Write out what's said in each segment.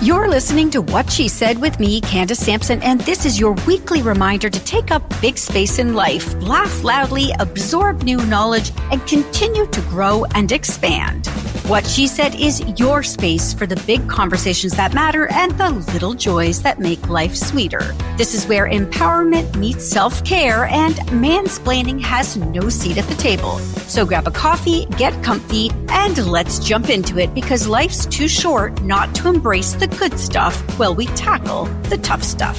You're listening to What She Said with me, Candace Sampson, and this is your weekly reminder to take up big space in life, laugh loudly, absorb new knowledge, and continue to grow and expand. What She Said is your space for the big conversations that matter and the little joys that make life sweeter. This is where empowerment meets self-care and mansplaining has no seat at the table. So grab a coffee, get comfy, and let's jump into it because life's too short not to embrace the good stuff while we tackle the tough stuff.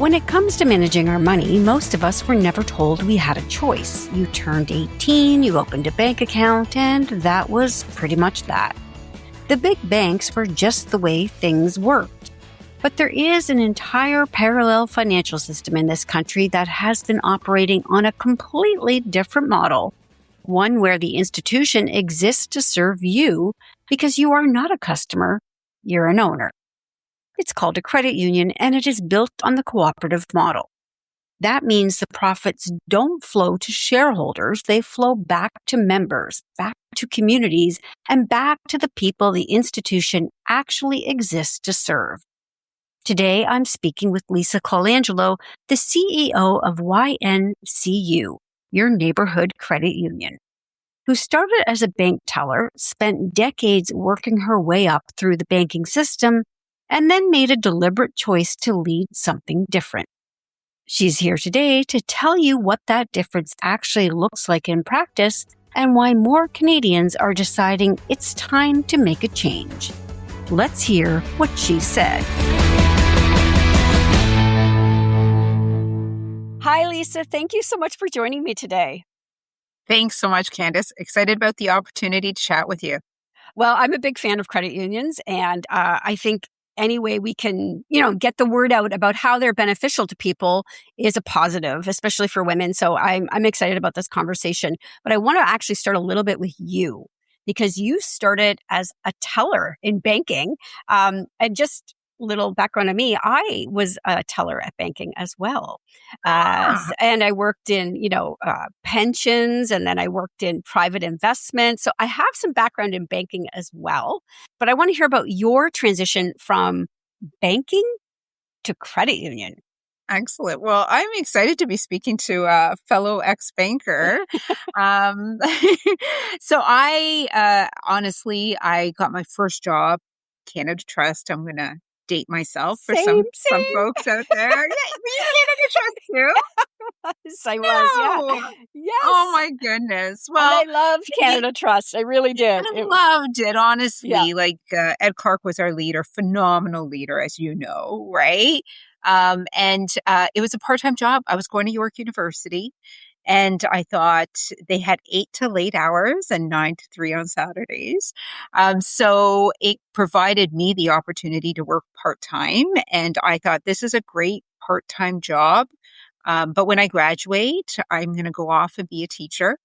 When it comes to managing our money, most of us were never told we had a choice. You turned 18, you opened a bank account, and that was pretty much that. The big banks were just the way things worked. But there is an entire parallel financial system in this country that has been operating on a completely different model. One where the institution exists to serve you because you are not a customer, you're an owner. It's called a credit union and it is built on the cooperative model. That means the profits don't flow to shareholders, they flow back to members, back to communities, and back to the people the institution actually exists to serve. Today, I'm speaking with Lisa Colangelo, the CEO of YNCU, your Neighbourhood Credit Union, who started as a bank teller, spent decades working her way up through the banking system, and then made a deliberate choice to lead something different. She's here today to tell you what that difference actually looks like in practice and why more Canadians are deciding it's time to make a change. Let's hear what she said. Hi, Lisa. Thank you so much for joining me today. Thanks so much, Candace. Excited about the opportunity to chat with you. Well, I'm a big fan of credit unions, and I think any way we can, get the word out about how they're beneficial to people is a positive, especially for women. So I'm excited about this conversation. But I want to actually start a little bit with you because you started as a teller in banking, and just little background on me, I was a teller at banking as well. And I worked in, pensions, and then I worked in private investment. So I have some background in banking as well. But I want to hear about your transition from banking to credit union. Excellent. Well, I'm excited to be speaking to a fellow ex-banker. So honestly, I got my first job, Canada Trust. I'm going to date myself for some folks out there. Yeah, you Canada Trust too? Yes, I was. Yeah. Yes. Oh my goodness. Well, and I loved Canada Trust. I really did. I loved it, honestly. Yeah. Ed Clark was our leader, phenomenal leader, as you know, right? And it was a part-time job. I was going to York University. And I thought they had 8 to late hours and 9 to 3 on Saturdays. So it provided me the opportunity to work part-time. And I thought this is a great part-time job. But when I graduate, I'm going to go off and be a teacher.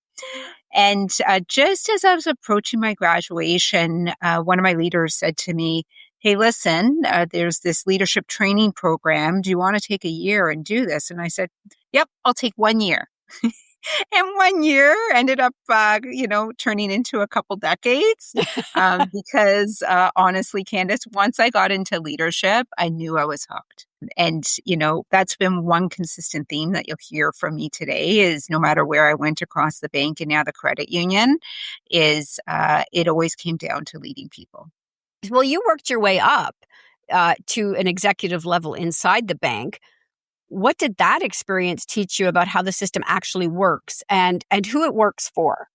And just as I was approaching my graduation, one of my leaders said to me, "Hey, listen, there's this leadership training program. Do you want to take a year and do this?" And I said, "Yep, I'll take 1 year." And 1 year ended up, turning into a couple decades because honestly, Candace, once I got into leadership, I knew I was hooked. And, that's been one consistent theme that you'll hear from me today is no matter where I went across the bank and now the credit union is it always came down to leading people. Well, you worked your way up to an executive level inside the bank. What did that experience teach you about how the system actually works and who it works for?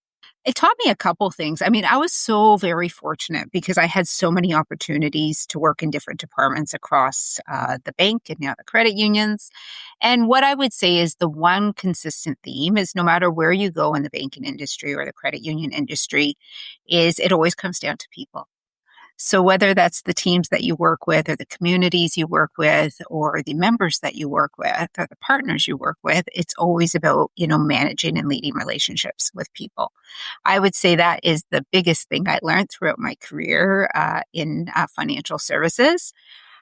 It taught me a couple things. I mean, I was so very fortunate because I had so many opportunities to work in different departments across the bank and now the credit unions. And what I would say is the one consistent theme is no matter where you go in the banking industry or the credit union industry is it always comes down to people. So whether that's the teams that you work with or the communities you work with or the members that you work with or the partners you work with, it's always about, managing and leading relationships with people. I would say that is the biggest thing I learned throughout my career in financial services.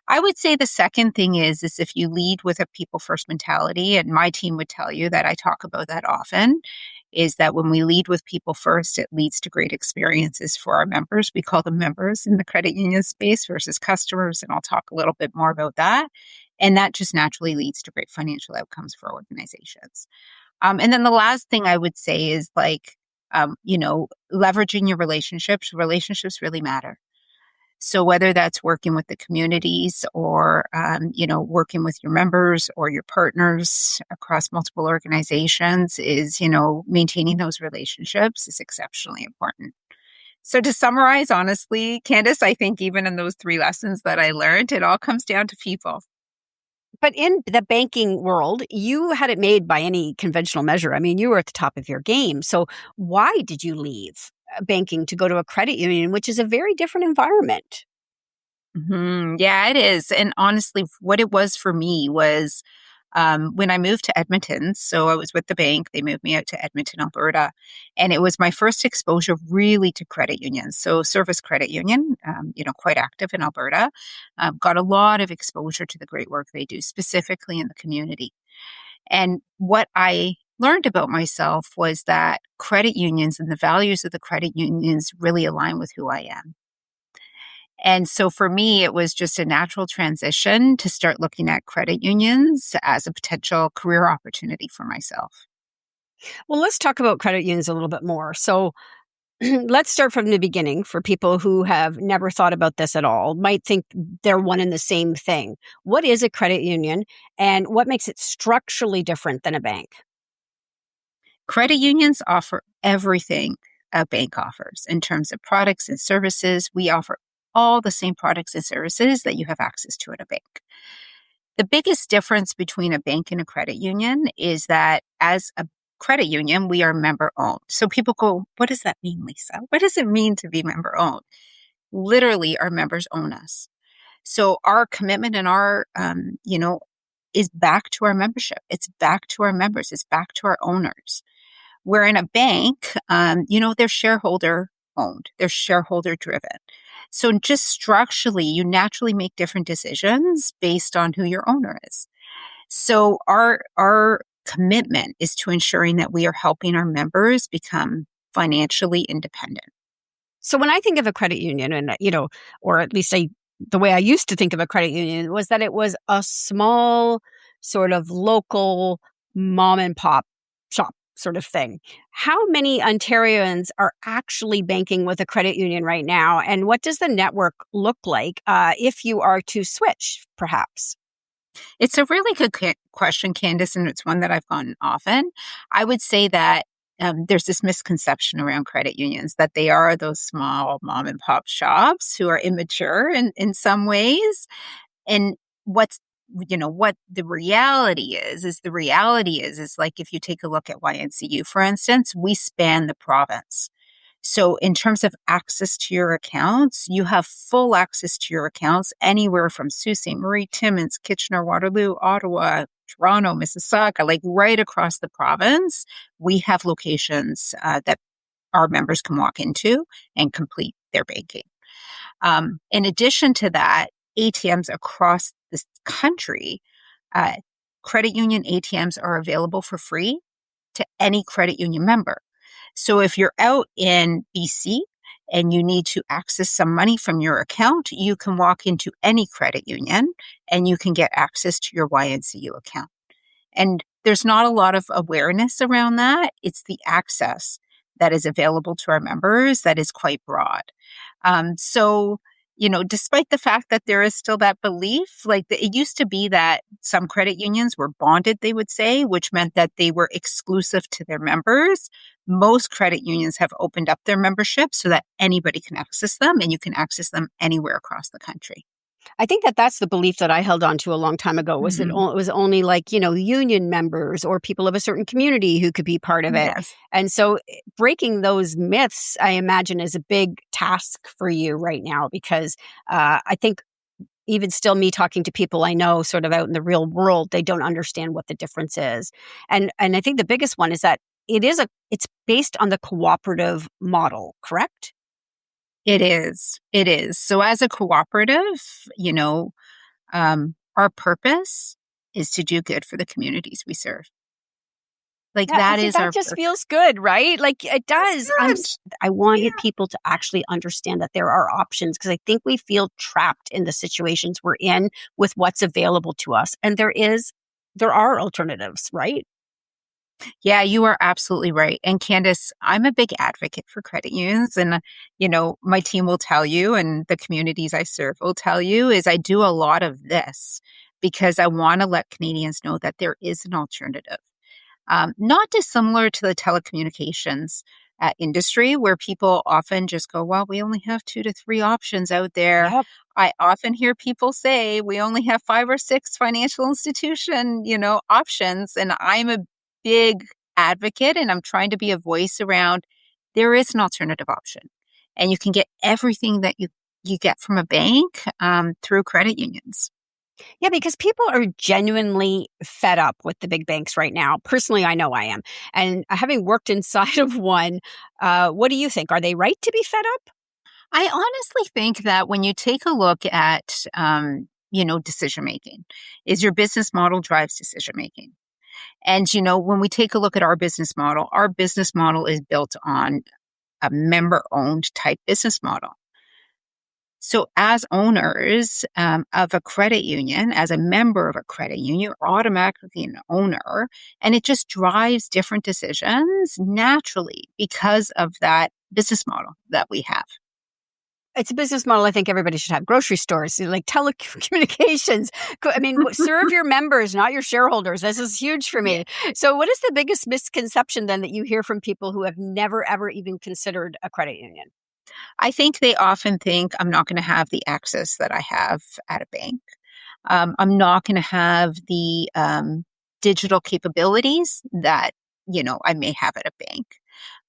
I would say the second thing is if you lead with a people first mentality, and my team would tell you that I talk about that often, is that when we lead with people first, it leads to great experiences for our members. We call them members in the credit union space versus customers, and I'll talk a little bit more about that. And that just naturally leads to great financial outcomes for organizations. And then the last thing I would say is leveraging your relationships. Relationships really matter. So whether that's working with the communities or, working with your members or your partners across multiple organizations is, maintaining those relationships is exceptionally important. So to summarize, honestly, Candace, I think even in those 3 lessons that I learned, it all comes down to people. But in the banking world, you had it made by any conventional measure. I mean, you were at the top of your game. So why did you leave banking to go to a credit union, which is a very different environment? Yeah, it is. And honestly, what it was for me was when I moved to Edmonton. So I was with the bank. They moved me out to Edmonton, Alberta. And it was my first exposure really to credit unions. So Service Credit Union, quite active in Alberta, got a lot of exposure to the great work they do, specifically in the community. And what I learned about myself was that credit unions and the values of the credit unions really align with who I am. And so for me, it was just a natural transition to start looking at credit unions as a potential career opportunity for myself. Well, let's talk about credit unions a little bit more. So let's start from the beginning for people who have never thought about this at all, might think they're one and the same thing. What is a credit union and what makes it structurally different than a bank? Credit unions offer everything a bank offers in terms of products and services. We offer all the same products and services that you have access to at a bank. The biggest difference between a bank and a credit union is that as a credit union, we are member owned. So people go, what does that mean, Lisa? What does it mean to be member owned? Literally, our members own us. So our commitment and our, is back to our membership. It's back to our members. It's back to our owners. Where in a bank, they're shareholder owned, they're shareholder driven. So just structurally, you naturally make different decisions based on who your owner is. So our commitment is to ensuring that we are helping our members become financially independent. So when I think of a credit union and, or at least the way I used to think of a credit union was that it was a small sort of local mom and pop shop sort of thing. How many Ontarians are actually banking with a credit union right now? And what does the network look like if you are to switch, perhaps? It's a really good question, Candace, and it's one that I've gotten often. I would say that there's this misconception around credit unions that they are those small mom and pop shops who are immature in some ways. And what the reality is like if you take a look at YNCU, for instance, we span the province. So in terms of access to your accounts, you have full access to your accounts anywhere from Sault Ste. Marie, Timmins, Kitchener, Waterloo, Ottawa, Toronto, Mississauga, like right across the province. We have locations that our members can walk into and complete their banking. In addition to that, ATMs across this country, credit union ATMs are available for free to any credit union member. So if you're out in BC and you need to access some money from your account, you can walk into any credit union and you can get access to your YNCU account. And there's not a lot of awareness around that. It's the access that is available to our members that is quite broad. Despite the fact that there is still that belief, it used to be that some credit unions were bonded, they would say, which meant that they were exclusive to their members. Most credit unions have opened up their membership so that anybody can access them and you can access them anywhere across the country. I think that's the belief that I held on to a long time ago was that it was only union members or people of a certain community who could be part of it. Yes. And so breaking those myths, I imagine, is a big task for you right now because I think even still me talking to people I know sort of out in the real world, they don't understand what the difference is. And I think the biggest one is that it's based on the cooperative model, correct? It is. It is. So as a cooperative, our purpose is to do good for the communities we serve. Like Yeah, and that see, is that our just purpose. feels good, right? Like it does. Good. I wanted people to actually understand that there are options because I think we feel trapped in the situations we're in with what's available to us. And there are alternatives, right? Yeah, you are absolutely right. And Candace, I'm a big advocate for credit unions. And, my team will tell you, and the communities I serve will tell you, is I do a lot of this because I want to let Canadians know that there is an alternative. Not dissimilar to the telecommunications industry, where people often just go, well, we only have 2 to 3 options out there. Yep. I often hear people say we only have 5 or 6 financial institution, options. And I'm a big advocate and I'm trying to be a voice around there is an alternative option. And you can get everything that you get from a bank through credit unions. Yeah, because people are genuinely fed up with the big banks right now. Personally, I know I am. And having worked inside of one, what do you think? Are they right to be fed up? I honestly think that when you take a look at, decision making, is your business model drives decision making. And, when we take a look at our business model is built on a member owned type business model. So, as owners of a credit union, as a member of a credit union, you're automatically an owner, and it just drives different decisions naturally because of that business model that we have. It's a business model I think everybody should have. Grocery stores, like telecommunications. I mean, serve your members, not your shareholders. This is huge for Yeah. me. So, what is the biggest misconception then that you hear from people who have never, ever even considered a credit union? I think they often think I'm not going to have the access that I have at a bank. I'm not going to have the digital capabilities that, I may have at a bank.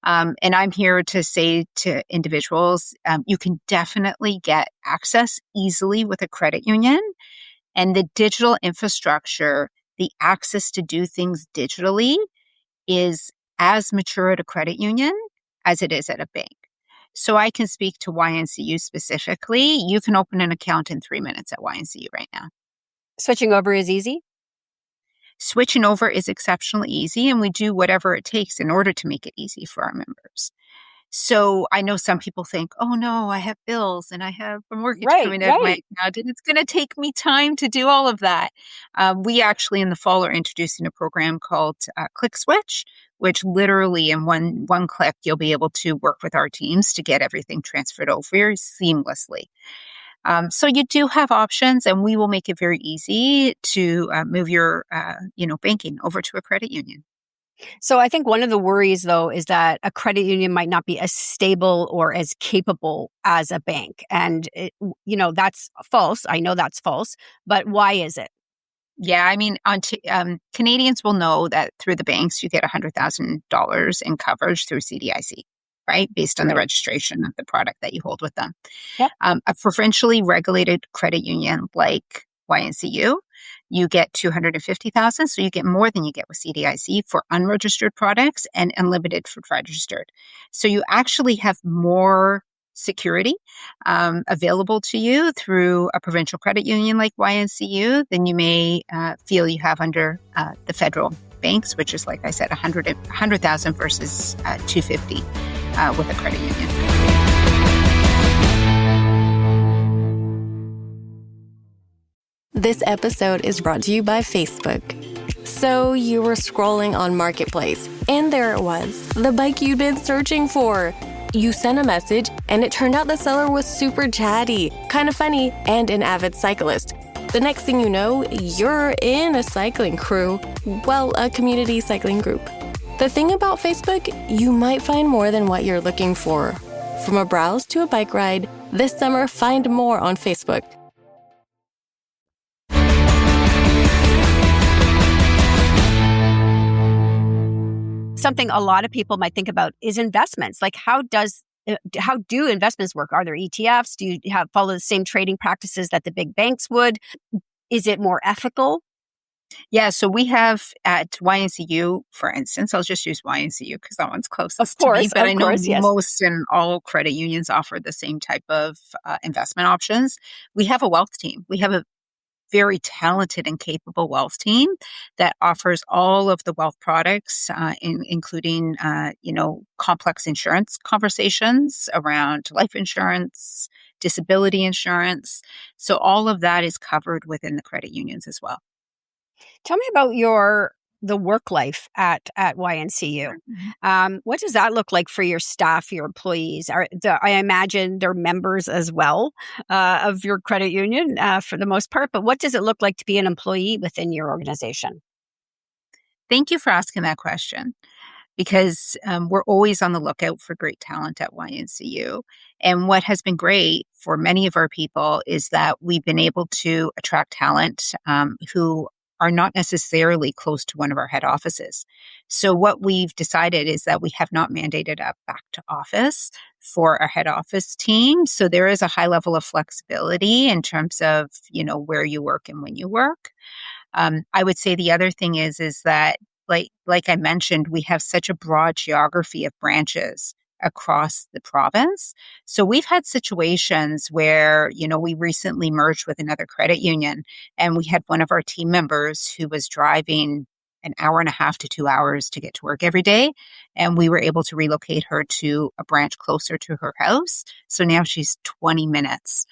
And I'm here to say to individuals, you can definitely get access easily with a credit union and the digital infrastructure, the access to do things digitally is as mature at a credit union as it is at a bank. So I can speak to YNCU specifically. You can open an account in 3 minutes at YNCU right now. Switching over is easy. Switching over is exceptionally easy, and we do whatever it takes in order to make it easy for our members. So I know some people think, oh no, I have bills and I have a mortgage Right, coming out of my right. account, and it's going to take me time to do all of that. We actually in the fall are introducing a program called Click Switch, which literally in one click you'll be able to work with our teams to get everything transferred over seamlessly. So you do have options, and we will make it very easy to move your, banking over to a credit union. So I think one of the worries, though, is that a credit union might not be as stable or as capable as a bank. And, that's false. I know that's false. But why is it? Yeah, I mean, Canadians will know that through the banks you get $100,000 in coverage through CDIC, right, based on the Right. registration of the product that you hold with them. Yep. A provincially regulated credit union like YNCU, you get 250,000, so you get more than you get with CDIC for unregistered products and unlimited for registered. So you actually have more security available to you through a provincial credit union like YNCU than you may feel you have under the federal banks, which is, like I said, 100,000 versus 250 with a credit union. This episode is brought to you by Facebook. So you were scrolling on Marketplace, and there it was, the bike you'd been searching for. You sent a message, and it turned out the seller was super chatty, kind of funny, and an avid cyclist. The next thing you know, you're in a cycling crew. Well, a community cycling group. The thing about Facebook, you might find more than what you're looking for. From a browse to a bike ride, this summer find more on Facebook. Something a lot of people might think about is investments. Like how do investments work? Are there ETFs? Do you follow the same trading practices that the big banks would? Is it more ethical? Yeah, so we have at YNCU, for instance, I'll just use YNCU because that one's closest to me, but I Of know course, yes. most and all credit unions offer the same type of investment options. We have a wealth team. We have a very talented and capable wealth team that offers all of the wealth products, including, complex insurance conversations around life insurance, disability insurance. So all of that is covered within the credit unions as well. Tell me about the work life at YNCU. What does that look like for your staff, your employees? I imagine they're members as well of your credit union for the most part. But what does it look like to be an employee within your organization? Thank you for asking that question, because we're always on the lookout for great talent at YNCU. And what has been great for many of our people is that we've been able to attract talent who are not necessarily close to one of our head offices. So what we've decided is that we have not mandated a back to office for our head office team. So there is a high level of flexibility in terms of, where you work and when you work. I would say the other thing is that, like I mentioned, we have such a broad geography of branches across the province. So we've had situations where, we recently merged with another credit union, and we had one of our team members who was driving an hour and a half to 2 hours to get to work every day. And we were able to relocate her to a branch closer to her house. So now she's 20 minutes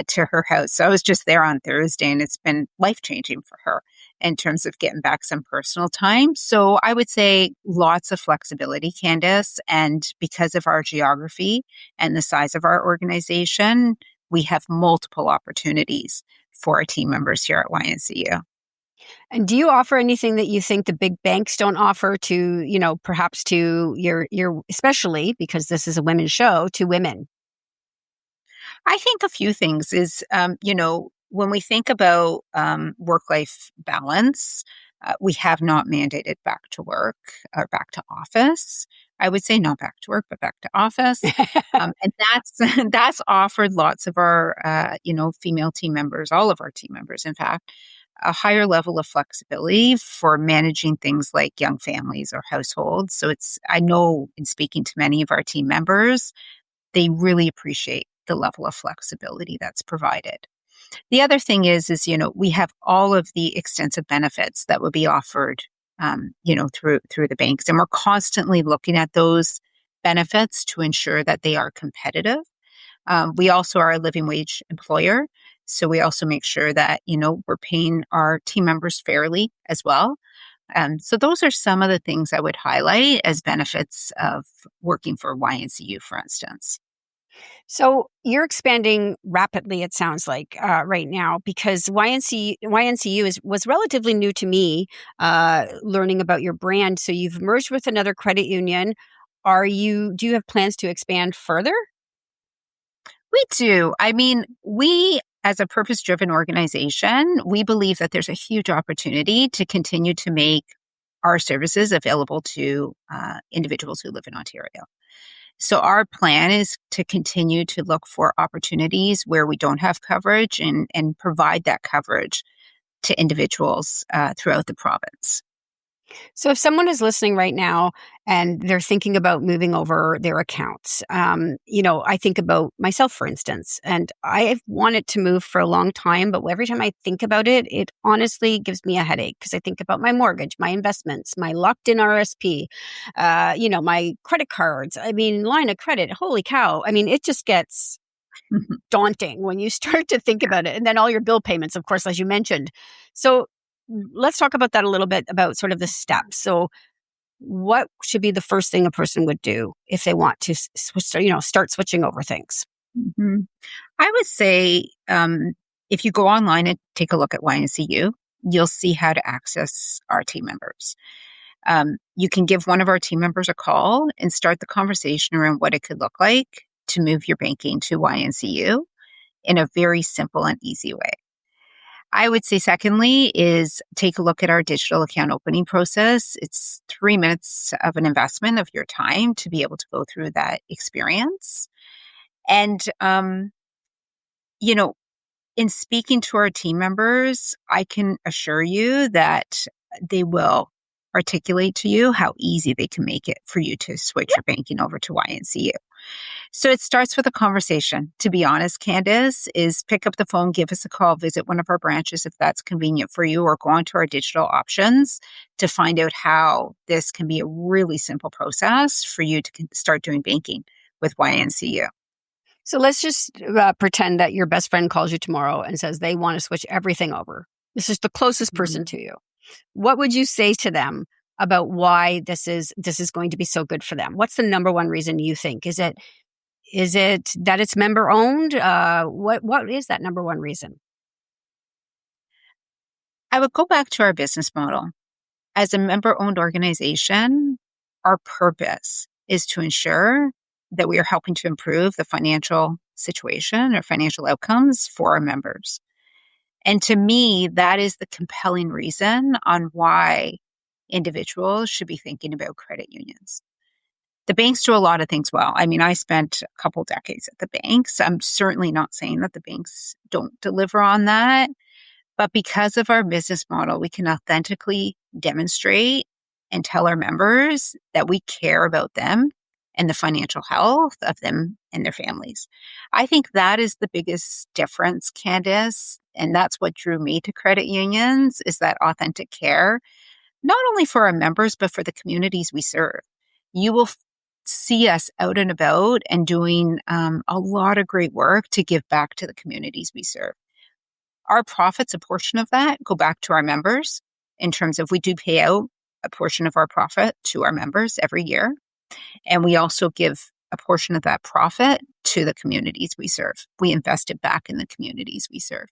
to her house. So I was just there on Thursday, and it's been life-changing for her in terms of getting back some personal time. So I would say lots of flexibility, Candace. And because of our geography and the size of our organization, we have multiple opportunities for our team members here at YNCU. And do you offer anything that you think the big banks don't offer to, perhaps to your, especially because this is a women's show, to women? I think a few things is, when we think about work-life balance, we have not mandated back to work or back to office. I would say not back to work, but back to office. And that's offered lots of our, female team members, all of our team members, in fact, a higher level of flexibility for managing things like young families or households. So I know in speaking to many of our team members, they really appreciate the level of flexibility that's provided. The other thing is, we have all of the extensive benefits that would be offered, through the banks. And we're constantly looking at those benefits to ensure that they are competitive. We also are a living wage employer. So we also make sure that, we're paying our team members fairly as well. So those are some of the things I would highlight as benefits of working for YNCU, for instance. So you're expanding rapidly, it sounds like, right now, because YNCU was relatively new to me, learning about your brand. So you've merged with another credit union. Do you have plans to expand further? We do. I mean, we, as a purpose-driven organization, we believe that there's a huge opportunity to continue to make our services available to individuals who live in Ontario. So our plan is to continue to look for opportunities where we don't have coverage and provide that coverage to individuals throughout the province. So if someone is listening right now and they're thinking about moving over their accounts, I think about myself, for instance, and I've wanted to move for a long time, but every time I think about it, it honestly gives me a headache because I think about my mortgage, my investments, my locked-in RSP, my credit cards. I mean, line of credit. Holy cow. I mean, it just gets daunting when you start to think about it. And then all your bill payments, of course, as you mentioned. So let's talk about that a little bit, about sort of the steps. So what should be the first thing a person would do if they want to start switching over things? Mm-hmm. I would say if you go online and take a look at YNCU, you'll see how to access our team members. You can give one of our team members a call and start the conversation around what it could look like to move your banking to YNCU in a very simple and easy way. I would say secondly is take a look at our digital account opening process. It's 3 minutes of an investment of your time to be able to go through that experience. And, in speaking to our team members, I can assure you that they will articulate to you how easy they can make it for you to switch your banking over to YNCU. So it starts with a conversation. To be honest, Candace, is pick up the phone, give us a call, visit one of our branches if that's convenient for you, or go onto our digital options to find out how this can be a really simple process for you to start doing banking with YNCU. So let's just pretend that your best friend calls you tomorrow and says they want to switch everything over. This is the closest person to you. What would you say to them about why this is going to be so good for them? What's the number one reason you think? Is it that it's member owned? What is that number one reason? I would go back to our business model. As a member-owned organization, our purpose is to ensure that we are helping to improve the financial situation or financial outcomes for our members. And to me, that is the compelling reason on why individuals should be thinking about credit unions. The banks do a lot of things well. I mean, I spent a couple decades at the banks. I'm certainly not saying that the banks don't deliver on that. But because of our business model, we can authentically demonstrate and tell our members that we care about them and the financial health of them and their families. I think that is the biggest difference, Candace. And that's what drew me to credit unions, is that authentic care, not only for our members, but for the communities we serve. You will see us out and about and doing a lot of great work to give back to the communities we serve. Our profits, a portion of that, go back to our members in terms of we do pay out a portion of our profit to our members every year. And we also give a portion of that profit to the communities we serve. We invest it back in the communities we serve.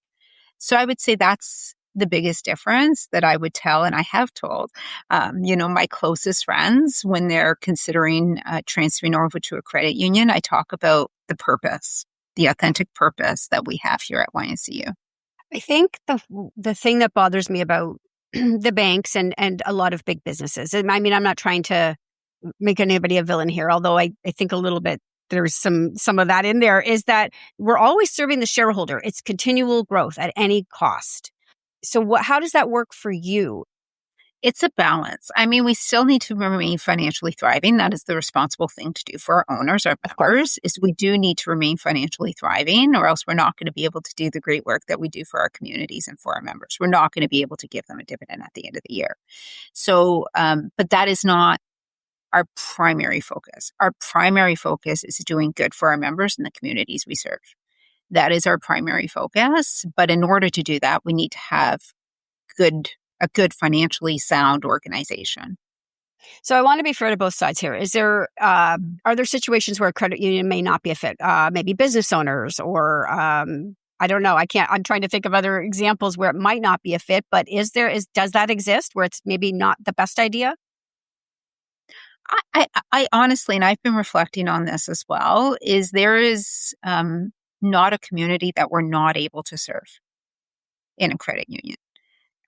So I would say that's the biggest difference that I would tell, and I have told, my closest friends when they're considering transferring over to a credit union. I talk about the purpose, the authentic purpose that we have here at YNCU. I think the thing that bothers me about the banks and a lot of big businesses, and I mean, I'm not trying to make anybody a villain here, although I think a little bit there's some of that in there, is that we're always serving the shareholder. It's continual growth at any cost. So how does that work for you? It's a balance. I mean, we still need to remain financially thriving. That is the responsible thing to do for our owners, our members, is we do need to remain financially thriving, or else we're not going to be able to do the great work that we do for our communities and for our members. We're not going to be able to give them a dividend at the end of the year. So, but that is not our primary focus. Our primary focus is doing good for our members and the communities we serve. That is our primary focus. But in order to do that, we need to have a good financially sound organization. So I want to be fair to both sides here. Is there are there situations where a credit union may not be a fit? Maybe business owners, or I don't know. I'm trying to think of other examples where it might not be a fit. But does that exist where it's maybe not the best idea? I honestly, and I've been reflecting on this as well, is there is not a community that we're not able to serve in a credit union.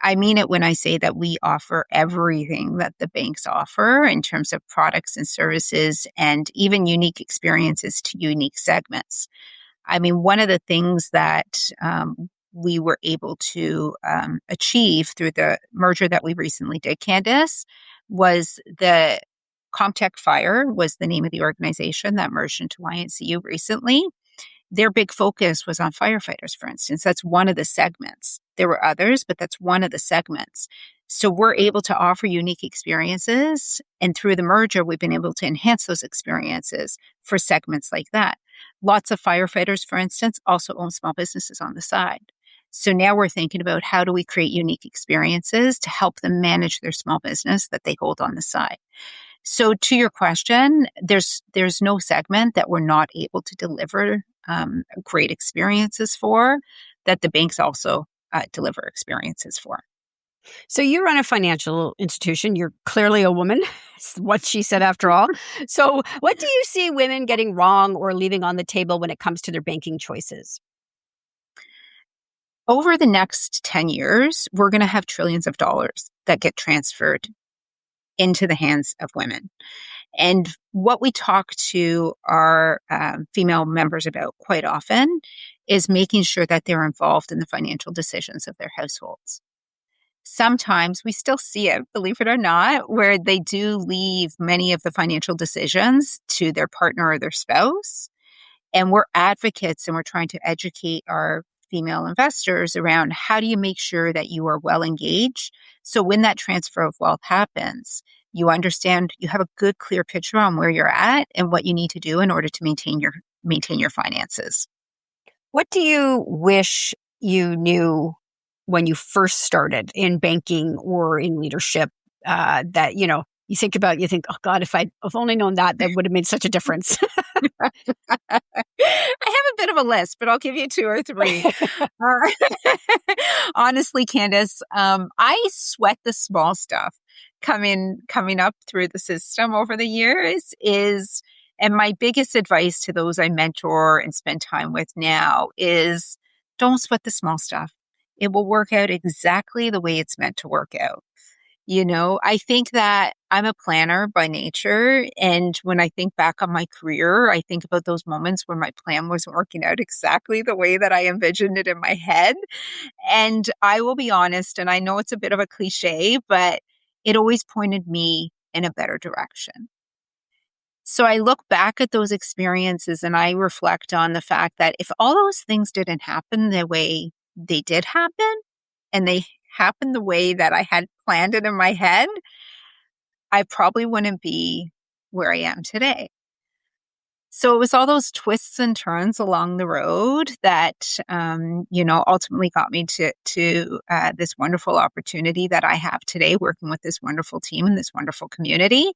I mean it when I say that we offer everything that the banks offer in terms of products and services, and even unique experiences to unique segments. I mean, one of the things that we were able to achieve through the merger that we recently did, Candace, was the Comtech Fire was the name of the organization that merged into YNCU recently. Their big focus was on firefighters, for instance. That's one of the segments. There were others, but that's one of the segments. So we're able to offer unique experiences. And through the merger, we've been able to enhance those experiences for segments like that. Lots of firefighters, for instance, also own small businesses on the side. So now we're thinking about how do we create unique experiences to help them manage their small business that they hold on the side. So to your question, there's no segment that we're not able to deliver great experiences for, that the banks also deliver experiences for. So you run a financial institution. You're clearly a woman, what she said after all. So what do you see women getting wrong or leaving on the table when it comes to their banking choices? Over the next 10 years, we're going to have trillions of dollars that get transferred into the hands of women. And what we talk to our female members about quite often is making sure that they're involved in the financial decisions of their households. sometimes we still see it, believe it or not, where they do leave many of the financial decisions to their partner or their spouse. And we're advocates and we're trying to educate our female investors around how do you make sure that you are well engaged. So when that transfer of wealth happens, you understand, you have a good, clear picture on where you're at and what you need to do in order to maintain your finances. What do you wish you knew when you first started in banking or in leadership, that, you think, oh God, if I've only known that would have made such a difference. I have a bit of a list, but I'll give you 2 or 3. Honestly, Candace, I sweat the small stuff coming up through the system over the years and my biggest advice to those I mentor and spend time with now is don't sweat the small stuff. It will work out exactly the way it's meant to work out. I think that I'm a planner by nature. And when I think back on my career, I think about those moments where my plan wasn't working out exactly the way that I envisioned it in my head. And I will be honest, and I know it's a bit of a cliche, but it always pointed me in a better direction. So I look back at those experiences and I reflect on the fact that if all those things didn't happen the way they did happen, and they happened the way that I had planned it in my head, I probably wouldn't be where I am today. So it was all those twists and turns along the road that, ultimately got me to this wonderful opportunity that I have today, working with this wonderful team and this wonderful community.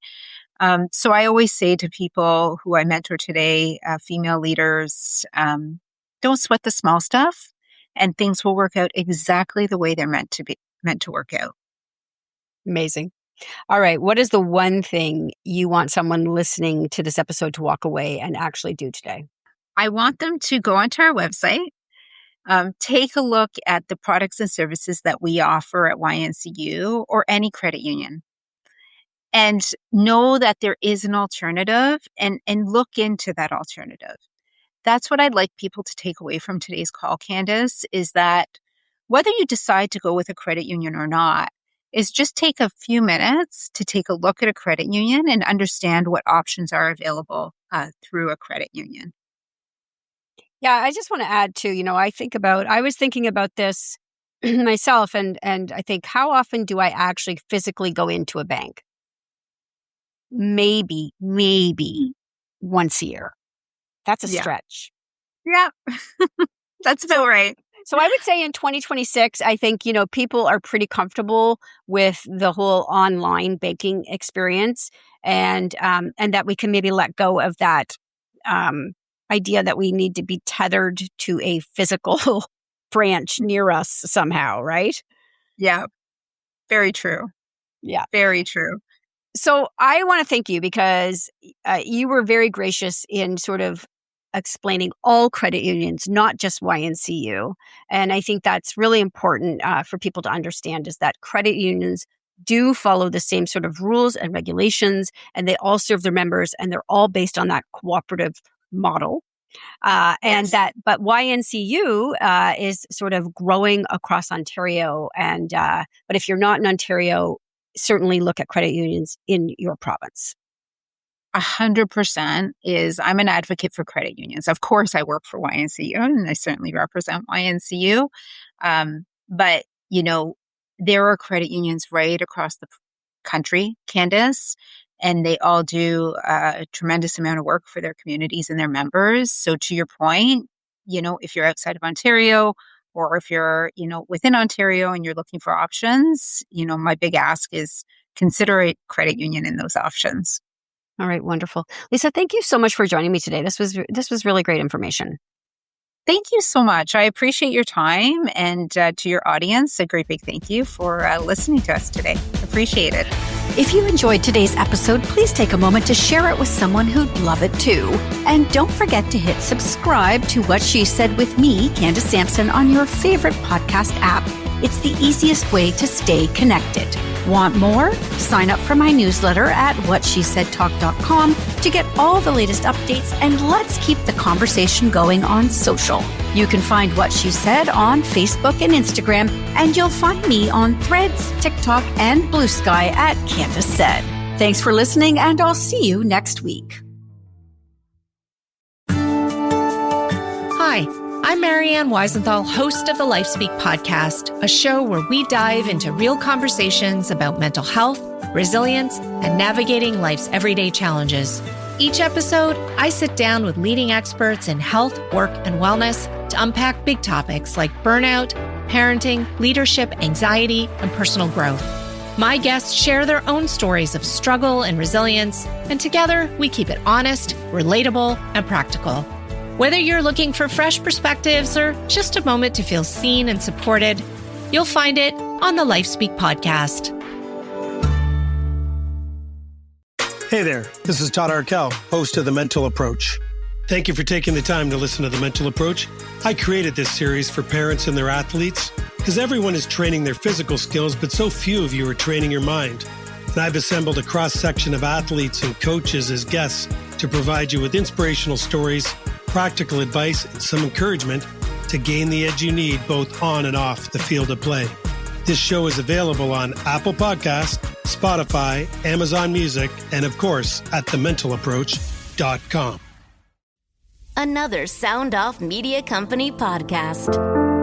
So I always say to people who I mentor today, female leaders, don't sweat the small stuff, and things will work out exactly the way they're meant to work out. Amazing. All right. What is the one thing you want someone listening to this episode to walk away and actually do today? I want them to go onto our website, take a look at the products and services that we offer at YNCU or any credit union, and know that there is an alternative and look into that alternative. That's what I'd like people to take away from today's call, Candace, is that whether you decide to go with a credit union or not, is just take a few minutes to take a look at a credit union and understand what options are available through a credit union. Yeah, I just want to add too, I was thinking about this myself and I think, how often do I actually physically go into a bank? Maybe once a year. That's a stretch. Yeah, that's about right. So I would say in 2026, I think, people are pretty comfortable with the whole online banking experience and that we can maybe let go of that idea that we need to be tethered to a physical branch near us somehow, right? Yeah, very true. Yeah. Very true. So I want to thank you because you were very gracious in sort of explaining all credit unions, not just YNCU. And I think that's really important for people to understand, is that credit unions do follow the same sort of rules and regulations, and they all serve their members, and they're all based on that cooperative model. But YNCU is sort of growing across Ontario. And but if you're not in Ontario, certainly look at credit unions in your province. 100% I'm an advocate for credit unions. Of course, I work for YNCU and I certainly represent YNCU. But, there are credit unions right across the country, Candace, and they all do a tremendous amount of work for their communities and their members. So to your point, if you're outside of Ontario or if you're, within Ontario and you're looking for options, my big ask is consider a credit union in those options. All right. Wonderful. Lisa, thank you so much for joining me today. This was really great information. Thank you so much. I appreciate your time, and to your audience, a great big thank you for listening to us today. Appreciate it. If you enjoyed today's episode, please take a moment to share it with someone who'd love it too. And don't forget to hit subscribe to What She Said with me, Candace Sampson, on your favorite podcast app. It's the easiest way to stay connected. Want more? Sign up for my newsletter at whatshesaidtalk.com to get all the latest updates, and let's keep the conversation going on social. You can find What She Said on Facebook and Instagram, and you'll find me on Threads, TikTok, and Blue Sky at Candace Said. Thanks for listening, and I'll see you next week. Hi, I'm Marianne Weisenthal, host of the LifeSpeak podcast, a show where we dive into real conversations about mental health, resilience, and navigating life's everyday challenges. Each episode, I sit down with leading experts in health, work, and wellness to unpack big topics like burnout, parenting, leadership, anxiety, and personal growth. My guests share their own stories of struggle and resilience, and together we keep it honest, relatable, and practical. Whether you're looking for fresh perspectives or just a moment to feel seen and supported, you'll find it on the LifeSpeak podcast. Hey there, this is Todd Arkell, host of The Mental Approach. Thank you for taking the time to listen to The Mental Approach. I created this series for parents and their athletes because everyone is training their physical skills, but so few of you are training your mind. And I've assembled a cross-section of athletes and coaches as guests to provide you with inspirational stories, practical advice, and some encouragement to gain the edge you need both on and off the field of play. This show is available on Apple Podcasts, Spotify, Amazon Music, and of course at thementalapproach.com. Another Sound Off Media Company podcast.